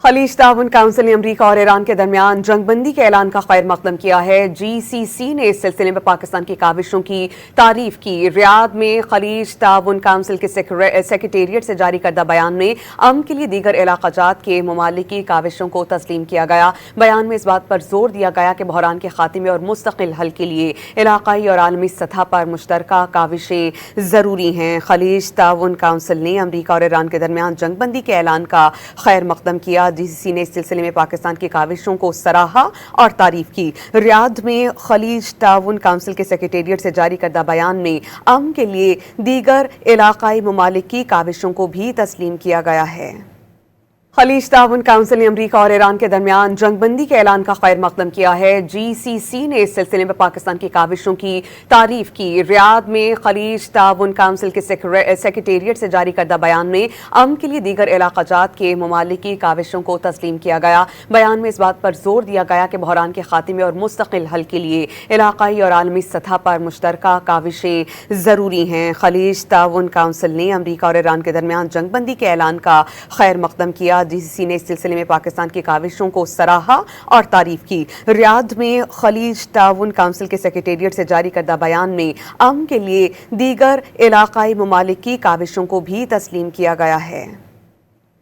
खलीज ताउन काउंसिल ने अमरीका और ईरान के दरमियान जंग बंदी के ऐलान का खैर मकदम किया है। GCC ने इस सिलसिले में पाकिस्तान की काविशों की तारीफ की। रियाद में खलीज ताउन काउंसिल के सेक्रेटेरिएट से जारी करदा बयान में अमन के लिए दीगर इलाक़ाजात के ममालिक की काविशों को तस्लीम किया गया। बयान में इस बात पर जोर दिया गया कि बहरान के खात्मे और मुस्तकिल हल के लिए इलाकाई और आलमी सतह पर मुश्तरका काविशें ज़रूरी हैं। खलीज ताउन काउंसिल ने अमरीका और ईरान के दरमियान जंग बंदी के ऐलान का खैर मकदम किया। GCC ने इस सिलसिले में पाकिस्तान की काविशों को सराहा और तारीफ की। रियाद में खलीज ताउन काउंसिल के सेक्रेटेरिएट से जारी करदा बयान में अमन के लिए दीगर इलाकाई ममालिक की काविशों को भी तस्लीम किया गया है। खलीज ताउन काउंसिल ने अमरीका और ईरान के दरमियान जंग बंदी के ऐलान का खैर मकदम किया है। GCC ने इस सिलसिले में पाकिस्तान की काविशों की तारीफ की। रियाद में खलीज ताउन काउंसिल के सेक्रेटेरिएट से जारी करदा बयान में अमन के लिए दीगर इलाक़ाजात के ममालिक की काविशों को तस्लीम किया गया। बयान में इस बात पर जोर दिया गया कि बहरान के खात्मे और मुस्तकिल हल के लिए इलाकाई और आलमी सतह पर मुश्तरका काविशें ज़रूरी हैं। खलीज ताउन काउंसिल ने अमरीका और ईरान के दरमियान जंग बंदी के ऐलान का खैर मकदम किया। GCC ने इस सिलसिले में पाकिस्तान की काविशों को सराहा और तारीफ की। रियाद में खलीज ताउन काउंसिल के सेक्रेटेरिएट से जारी करदा बयान में अमन के लिए दीगर इलाकाई ममालिक की काविशों को भी तस्लीम किया गया है।